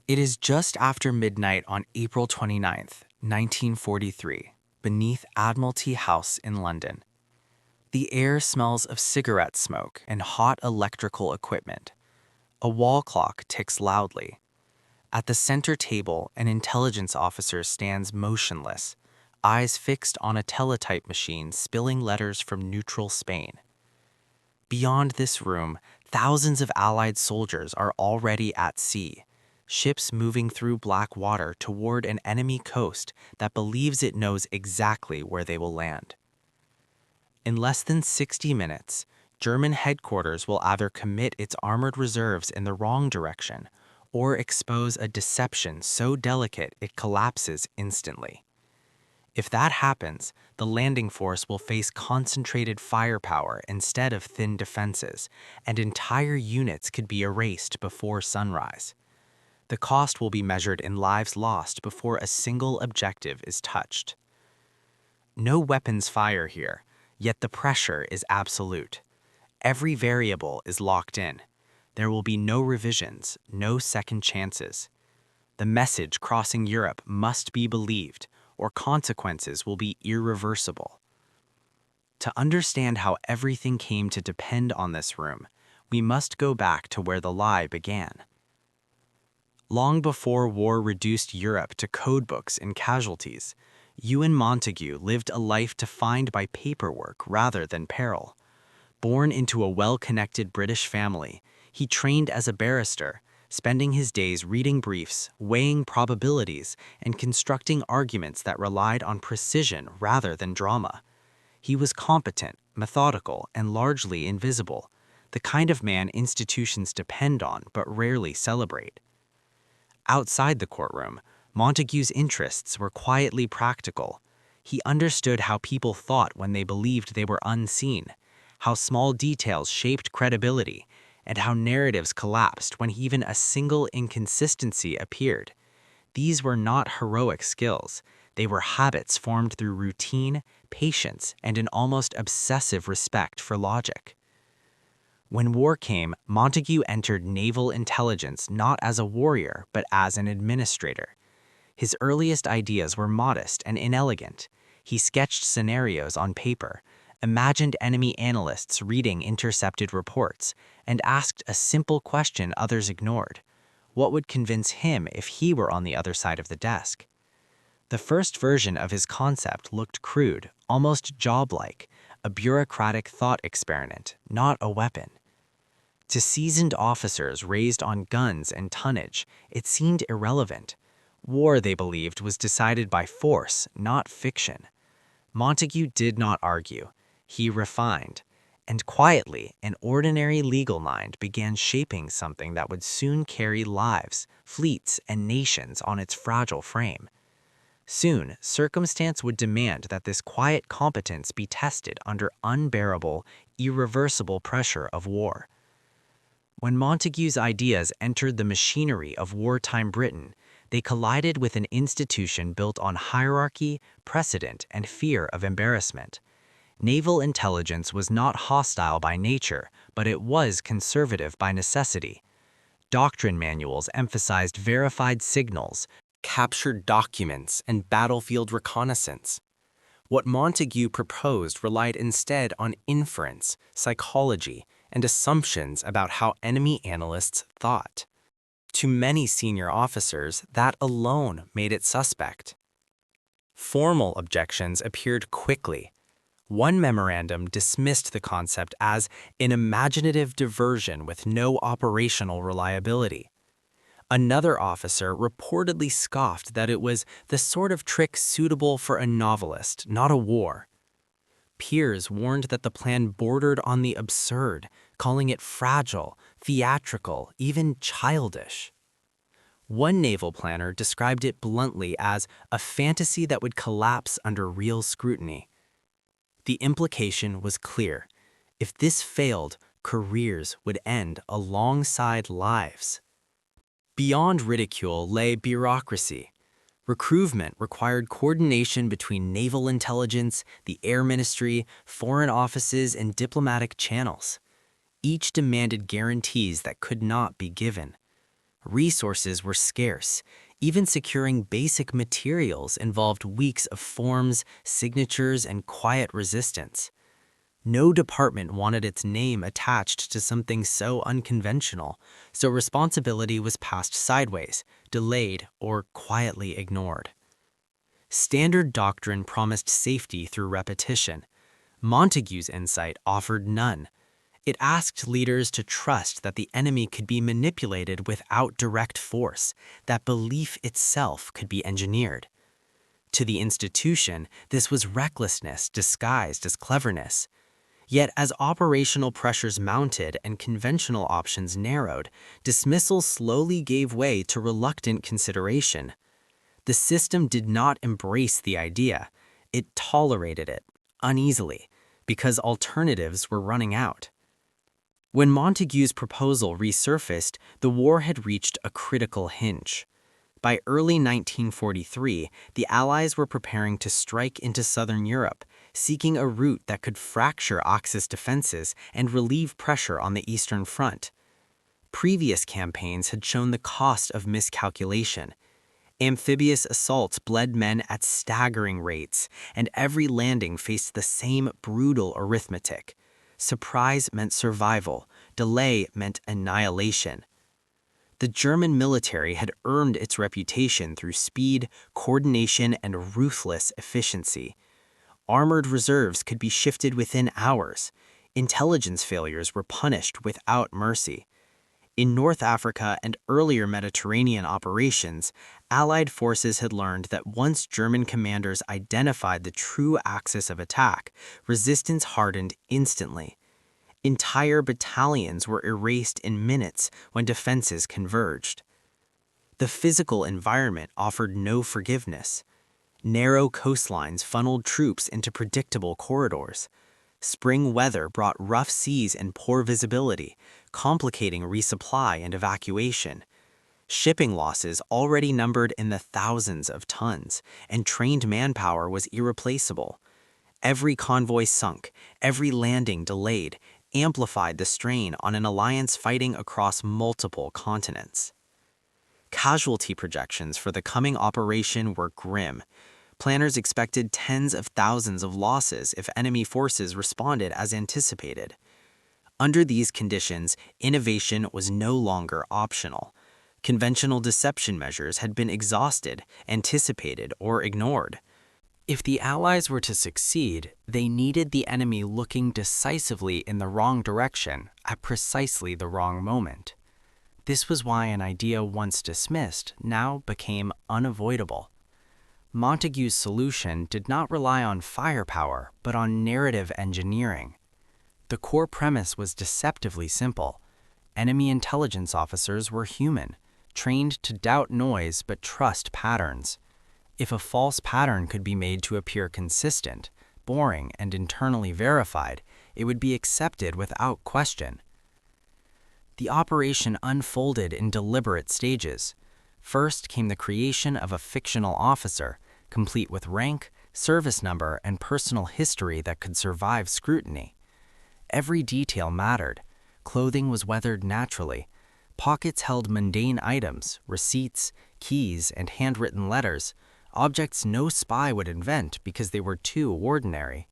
It is just after midnight on April 29th, 1943, beneath Admiralty House in London. The air smells of cigarette smoke and hot electrical equipment. A wall clock ticks loudly. At the center table, an intelligence officer stands motionless, eyes fixed on a teletype machine spilling letters from neutral Spain. Beyond this room, thousands of Allied soldiers are already at sea, ships moving through black water toward an enemy coast that believes it knows exactly where they will land. In less than 60 minutes, German headquarters will either commit its armored reserves in the wrong direction or expose a deception so delicate it collapses instantly. If that happens, the landing force will face concentrated firepower instead of thin defenses, and entire units could be erased before sunrise. The cost will be measured in lives lost before a single objective is touched. No weapons fire here, yet the pressure is absolute. Every variable is locked in. There will be no revisions, no second chances. The message crossing Europe must be believed, or consequences will be irreversible. To understand how everything came to depend on this room, we must go back to where the lie began. Long before war reduced Europe to codebooks and casualties, Ewan Montagu lived a life defined by paperwork rather than peril. Born into a well-connected British family, he trained as a barrister, spending his days reading briefs, weighing probabilities, and constructing arguments that relied on precision rather than drama. He was competent, methodical, and largely invisible, the kind of man institutions depend on but rarely celebrate. Outside the courtroom, Montagu's interests were quietly practical. He understood how people thought when they believed they were unseen, how small details shaped credibility, and how narratives collapsed when even a single inconsistency appeared. These were not heroic skills. They were habits formed through routine, patience, and an almost obsessive respect for logic. When war came, Montagu entered naval intelligence not as a warrior, but as an administrator. His earliest ideas were modest and inelegant. He sketched scenarios on paper, imagined enemy analysts reading intercepted reports, and asked a simple question others ignored. What would convince him if he were on the other side of the desk? The first version of his concept looked crude, almost job-like, a bureaucratic thought experiment, not a weapon. To seasoned officers raised on guns and tonnage, it seemed irrelevant. War, they believed, was decided by force, not fiction. Montagu did not argue. He refined. And quietly, an ordinary legal mind began shaping something that would soon carry lives, fleets, and nations on its fragile frame. Soon, circumstance would demand that this quiet competence be tested under unbearable, irreversible pressure of war. When Montagu's ideas entered the machinery of wartime Britain, they collided with an institution built on hierarchy, precedent, and fear of embarrassment. Naval intelligence was not hostile by nature, but it was conservative by necessity. Doctrine manuals emphasized verified signals, captured documents, and battlefield reconnaissance. What Montagu proposed relied instead on inference, psychology, and assumptions about how enemy analysts thought. To many senior officers, that alone made it suspect. Formal objections appeared quickly. One memorandum dismissed the concept as an imaginative diversion with no operational reliability. Another officer reportedly scoffed that it was the sort of trick suitable for a novelist, not a war. Peers warned that the plan bordered on the absurd, calling it fragile, theatrical, even childish. One naval planner described it bluntly as a fantasy that would collapse under real scrutiny. The implication was clear. If this failed, careers would end alongside lives. Beyond ridicule lay bureaucracy. Recruitment required coordination between naval intelligence, the air ministry, foreign offices, and diplomatic channels. Each demanded guarantees that could not be given. Resources were scarce. Even securing basic materials involved weeks of forms, signatures, and quiet resistance. No department wanted its name attached to something so unconventional, so responsibility was passed sideways, delayed, or quietly ignored. Standard doctrine promised safety through repetition. Montague's insight offered none. It asked leaders to trust that the enemy could be manipulated without direct force, that belief itself could be engineered. To the institution, this was recklessness disguised as cleverness. Yet as operational pressures mounted and conventional options narrowed, dismissal slowly gave way to reluctant consideration. The system did not embrace the idea. It tolerated it, uneasily, because alternatives were running out. When Montague's proposal resurfaced, the war had reached a critical hinge. By early 1943, the Allies were preparing to strike into southern Europe, seeking a route that could fracture Axis defenses and relieve pressure on the Eastern Front. Previous campaigns had shown the cost of miscalculation. Amphibious assaults bled men at staggering rates, and every landing faced the same brutal arithmetic. Surprise meant survival, delay meant annihilation. The German military had earned its reputation through speed, coordination, and ruthless efficiency. Armored reserves could be shifted within hours. Intelligence failures were punished without mercy. In North Africa and earlier Mediterranean operations, Allied forces had learned that once German commanders identified the true axis of attack, resistance hardened instantly. Entire battalions were erased in minutes when defenses converged. The physical environment offered no forgiveness. Narrow coastlines funneled troops into predictable corridors. Spring weather brought rough seas and poor visibility, complicating resupply and evacuation. Shipping losses already numbered in the thousands of tons, and trained manpower was irreplaceable. Every convoy sunk, every landing delayed, amplified the strain on an alliance fighting across multiple continents. Casualty projections for the coming operation were grim. Planners expected tens of thousands of losses if enemy forces responded as anticipated. Under these conditions, innovation was no longer optional. Conventional deception measures had been exhausted, anticipated, or ignored. If the Allies were to succeed, they needed the enemy looking decisively in the wrong direction at precisely the wrong moment. This was why an idea once dismissed now became unavoidable. Montague's solution did not rely on firepower, but on narrative engineering. The core premise was deceptively simple. Enemy intelligence officers were human, trained to doubt noise but trust patterns. If a false pattern could be made to appear consistent, boring, and internally verified, it would be accepted without question. The operation unfolded in deliberate stages. First came the creation of a fictional officer, complete with rank, service number, and personal history that could survive scrutiny. Every detail mattered. Clothing was weathered naturally. Pockets held mundane items, receipts, keys, and handwritten letters, objects no spy would invent because they were too ordinary.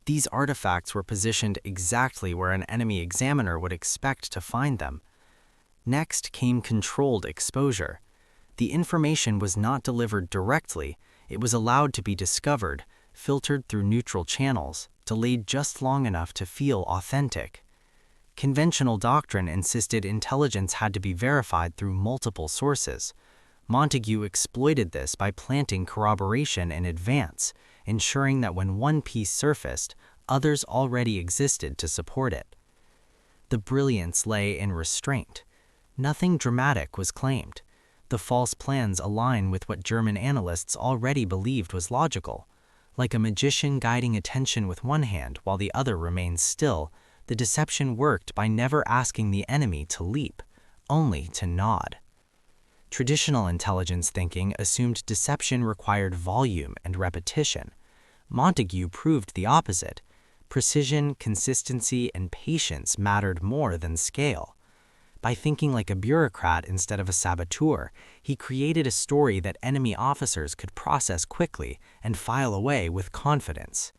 These artifacts were positioned exactly where an enemy examiner would expect to find them. Next came controlled exposure. The information was not delivered directly, it was allowed to be discovered, filtered through neutral channels, delayed just long enough to feel authentic. Conventional doctrine insisted intelligence had to be verified through multiple sources. Montague exploited this by planting corroboration in advance, ensuring that when one piece surfaced, others already existed to support it. The brilliance lay in restraint. Nothing dramatic was claimed. The false plans align with what German analysts already believed was logical. Like a magician guiding attention with one hand while the other remains still, the deception worked by never asking the enemy to leap, only to nod. Traditional intelligence thinking assumed deception required volume and repetition. Montague proved the opposite. Precision, consistency, and patience mattered more than scale. By thinking like a bureaucrat instead of a saboteur, he created a story that enemy officers could process quickly and file away with confidence.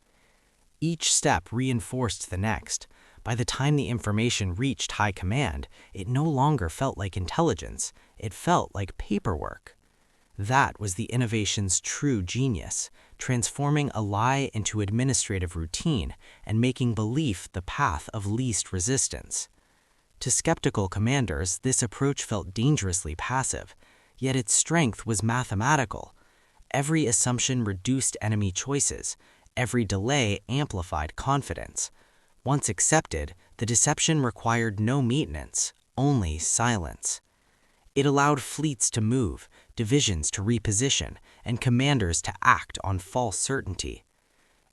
Each step reinforced the next. By the time the information reached high command, it no longer felt like intelligence, it felt like paperwork. That was the innovation's true genius, transforming a lie into administrative routine and making belief the path of least resistance. To skeptical commanders, this approach felt dangerously passive, yet its strength was mathematical. Every assumption reduced enemy choices, every delay amplified confidence. Once accepted, the deception required no maintenance, only silence. It allowed fleets to move, divisions to reposition, and commanders to act on false certainty.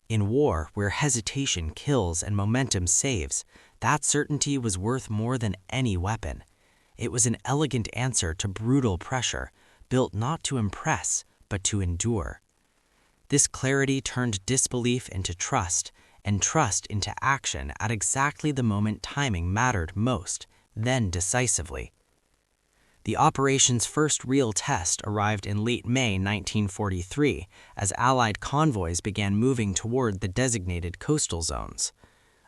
In war, where hesitation kills and momentum saves, that certainty was worth more than any weapon. It was an elegant answer to brutal pressure, built not to impress, but to endure. This clarity turned disbelief into trust, and trust into action at exactly the moment timing mattered most, then decisively. The operation's first real test arrived in late May 1943 as Allied convoys began moving toward the designated coastal zones.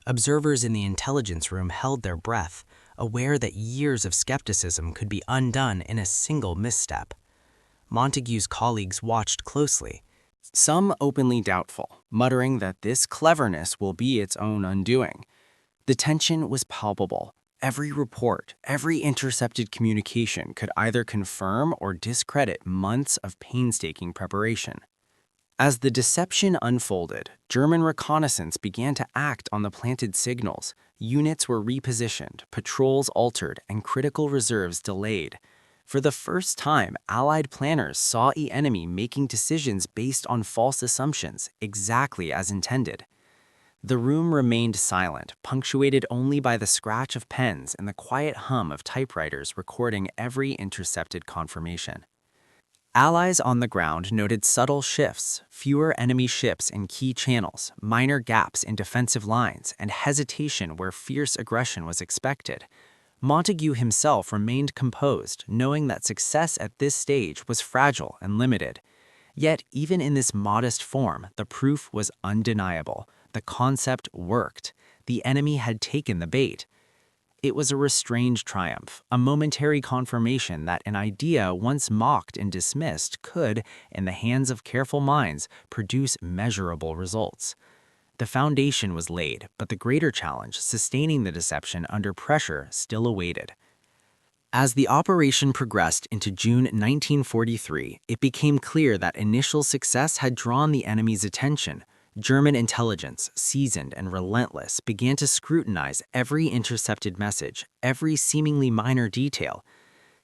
Observers in the intelligence room held their breath, aware that years of skepticism could be undone in a single misstep. Montague's colleagues watched closely, some openly doubtful, muttering that this cleverness will be its own undoing. The tension was palpable. Every report, every intercepted communication could either confirm or discredit months of painstaking preparation. As the deception unfolded, German reconnaissance began to act on the planted signals. Units were repositioned, patrols altered, and critical reserves delayed. For the first time, Allied planners saw the enemy making decisions based on false assumptions, exactly as intended. The room remained silent, punctuated only by the scratch of pens and the quiet hum of typewriters recording every intercepted confirmation. Allies on the ground noted subtle shifts, fewer enemy ships in key channels, minor gaps in defensive lines, and hesitation where fierce aggression was expected. Montague himself remained composed, knowing that success at this stage was fragile and limited. Yet, even in this modest form, the proof was undeniable. The concept worked. The enemy had taken the bait. It was a restrained triumph, a momentary confirmation that an idea once mocked and dismissed could, in the hands of careful minds, produce measurable results. The foundation was laid, but the greater challenge, sustaining the deception under pressure, still awaited. As the operation progressed into June 1943, it became clear that initial success had drawn the enemy's attention. German intelligence, seasoned and relentless, began to scrutinize every intercepted message, every seemingly minor detail.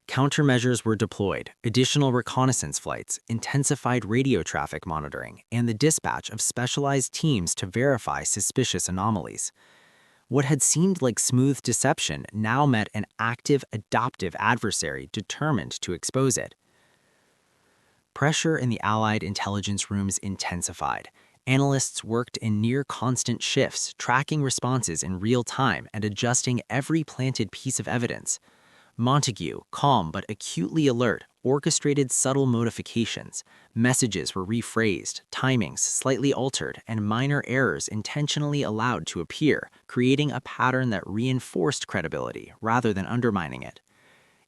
Countermeasures were deployed, additional reconnaissance flights, intensified radio traffic monitoring, and the dispatch of specialized teams to verify suspicious anomalies. What had seemed like smooth deception now met an active, adaptive adversary determined to expose it. Pressure in the Allied intelligence rooms intensified. Analysts worked in near-constant shifts, tracking responses in real time and adjusting every planted piece of evidence. Montague, calm but acutely alert, orchestrated subtle modifications. Messages were rephrased, timings slightly altered, and minor errors intentionally allowed to appear, creating a pattern that reinforced credibility rather than undermining it.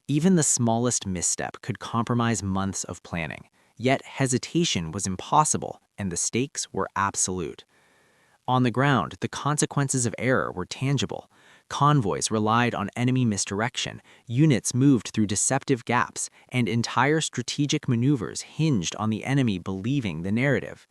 Even the smallest misstep could compromise months of planning. Yet hesitation was impossible, and the stakes were absolute. On the ground, the consequences of error were tangible. Convoys relied on enemy misdirection, units moved through deceptive gaps, and entire strategic maneuvers hinged on the enemy believing the narrative.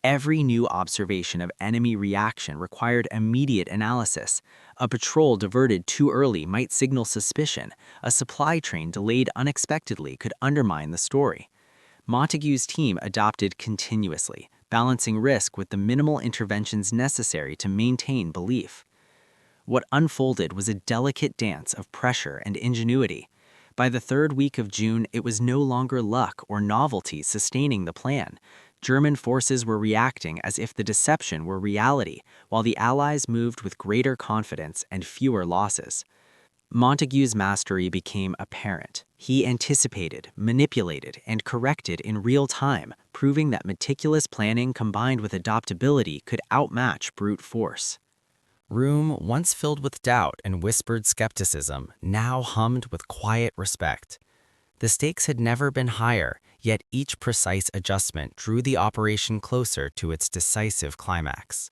Every new observation of enemy reaction required immediate analysis. A patrol diverted too early might signal suspicion. A supply train delayed unexpectedly could undermine the story. Montague's team adopted continuously, balancing risk with the minimal interventions necessary to maintain belief. What unfolded was a delicate dance of pressure and ingenuity. By the third week of June, it was no longer luck or novelty sustaining the plan. German forces were reacting as if the deception were reality, while the Allies moved with greater confidence and fewer losses. Montagu's mastery became apparent. He anticipated, manipulated, and corrected in real time, proving that meticulous planning combined with adaptability could outmatch brute force. Room, once filled with doubt and whispered skepticism, now hummed with quiet respect. The stakes had never been higher, yet each precise adjustment drew the operation closer to its decisive climax.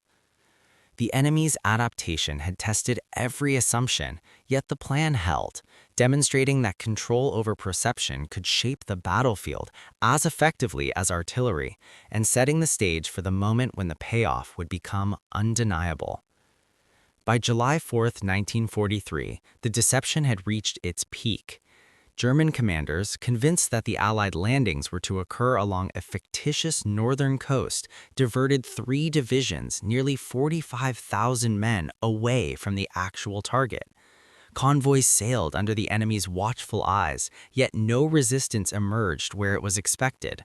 The enemy's adaptation had tested every assumption, yet the plan held, demonstrating that control over perception could shape the battlefield as effectively as artillery, and setting the stage for the moment when the payoff would become undeniable. By July 4, 1943, the deception had reached its peak. German commanders, convinced that the Allied landings were to occur along a fictitious northern coast, diverted 3 divisions, nearly 45,000 men, away from the actual target. Convoys sailed under the enemy's watchful eyes, yet no resistance emerged where it was expected.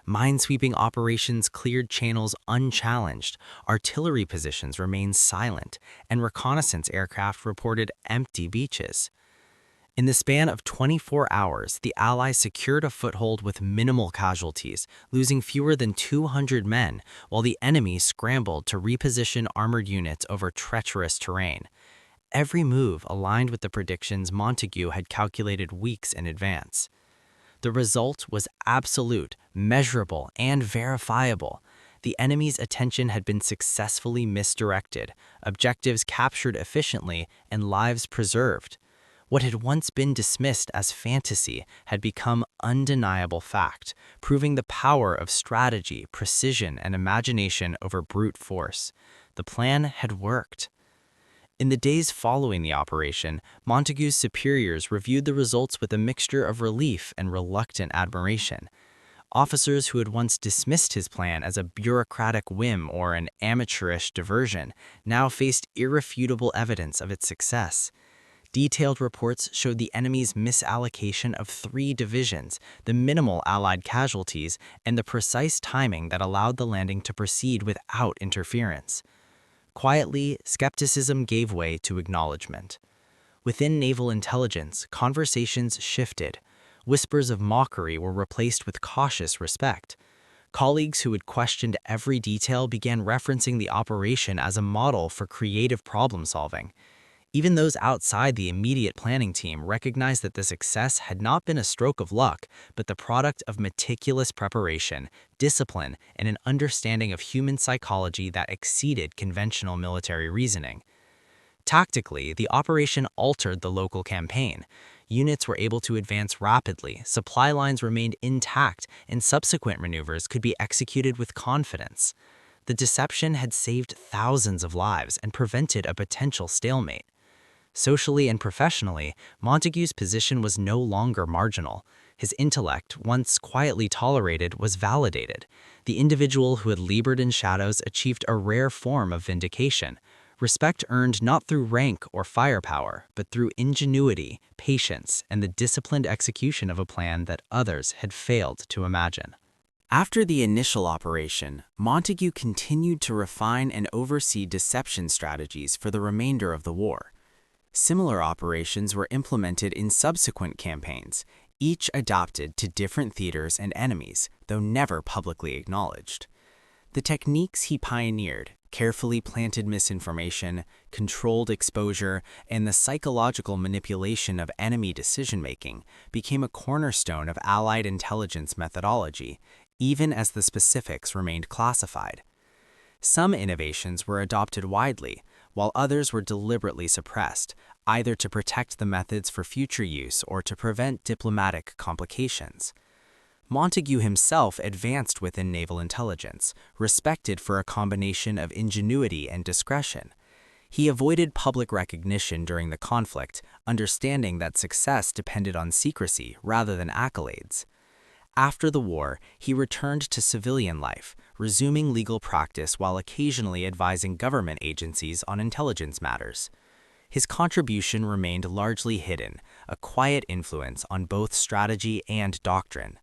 Minesweeping operations cleared channels unchallenged, artillery positions remained silent, and reconnaissance aircraft reported empty beaches. In the span of 24 hours, the Allies secured a foothold with minimal casualties, losing fewer than 200 men, while the enemy scrambled to reposition armored units over treacherous terrain. Every move aligned with the predictions Montagu had calculated weeks in advance. The result was absolute, measurable, and verifiable. The enemy's attention had been successfully misdirected, objectives captured efficiently, and lives preserved. What had once been dismissed as fantasy had become undeniable fact, proving the power of strategy, precision, and imagination over brute force. The plan had worked. In the days following the operation, Montagu's superiors reviewed the results with a mixture of relief and reluctant admiration. Officers who had once dismissed his plan as a bureaucratic whim or an amateurish diversion now faced irrefutable evidence of its success. Detailed reports showed the enemy's misallocation of 3 divisions, the minimal Allied casualties, and the precise timing that allowed the landing to proceed without interference. Quietly, skepticism gave way to acknowledgement. Within naval intelligence, conversations shifted. Whispers of mockery were replaced with cautious respect. Colleagues who had questioned every detail began referencing the operation as a model for creative problem-solving. Even those outside the immediate planning team recognized that the success had not been a stroke of luck, but the product of meticulous preparation, discipline, and an understanding of human psychology that exceeded conventional military reasoning. Tactically, the operation altered the local campaign. Units were able to advance rapidly, supply lines remained intact, and subsequent maneuvers could be executed with confidence. The deception had saved thousands of lives and prevented a potential stalemate. Socially and professionally, Montagu's position was no longer marginal. His intellect, once quietly tolerated, was validated. The individual who had labored in shadows achieved a rare form of vindication. Respect earned not through rank or firepower, but through ingenuity, patience, and the disciplined execution of a plan that others had failed to imagine. After the initial operation, Montagu continued to refine and oversee deception strategies for the remainder of the war. Similar operations were implemented in subsequent campaigns, each adapted to different theaters and enemies, though never publicly acknowledged. The techniques he pioneered, carefully planted misinformation, controlled exposure, and the psychological manipulation of enemy decision-making, became a cornerstone of Allied intelligence methodology, even as the specifics remained classified. Some innovations were adopted widely, while others were deliberately suppressed, either to protect the methods for future use or to prevent diplomatic complications. Montagu himself advanced within naval intelligence, respected for a combination of ingenuity and discretion. He avoided public recognition during the conflict, understanding that success depended on secrecy rather than accolades. After the war, he returned to civilian life, resuming legal practice while occasionally advising government agencies on intelligence matters. His contribution remained largely hidden, a quiet influence on both strategy and doctrine.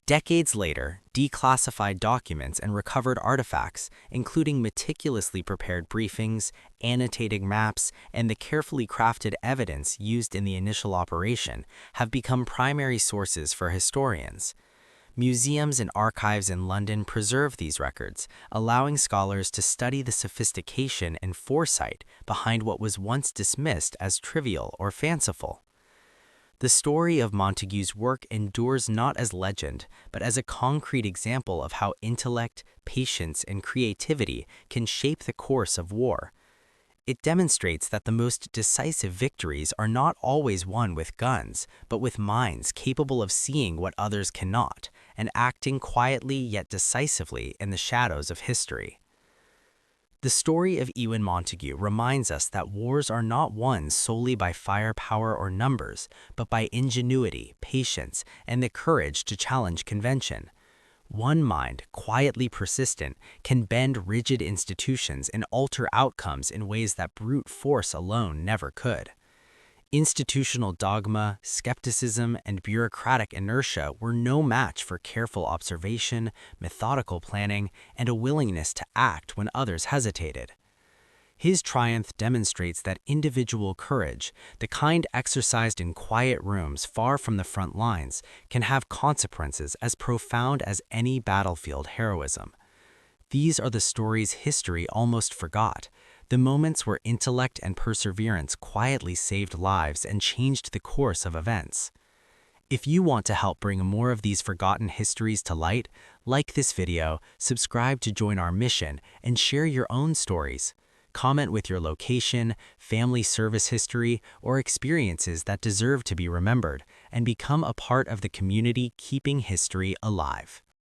Decades later, declassified documents and recovered artifacts, including meticulously prepared briefings, annotated maps, and the carefully crafted evidence used in the initial operation, have become primary sources for historians. Museums and archives in London preserve these records, allowing scholars to study the sophistication and foresight behind what was once dismissed as trivial or fanciful. The story of Montagu's work endures not as legend, but as a concrete example of how intellect, patience, and creativity can shape the course of war. It demonstrates that the most decisive victories are not always won with guns, but with minds capable of seeing what others cannot, and acting quietly yet decisively in the shadows of history. The story of Ewan Montagu reminds us that wars are not won solely by firepower or numbers, but by ingenuity, patience, and the courage to challenge convention. One mind, quietly persistent, can bend rigid institutions and alter outcomes in ways that brute force alone never could. Institutional dogma, skepticism, and bureaucratic inertia were no match for careful observation, methodical planning, and a willingness to act when others hesitated. His triumph demonstrates that individual courage, the kind exercised in quiet rooms far from the front lines, can have consequences as profound as any battlefield heroism. These are the stories history almost forgot, the moments where intellect and perseverance quietly saved lives and changed the course of events. If you want to help bring more of these forgotten histories to light, like this video, subscribe to join our mission, and share your own stories. Comment with your location, family service history, or experiences that deserve to be remembered, and become a part of the community keeping history alive.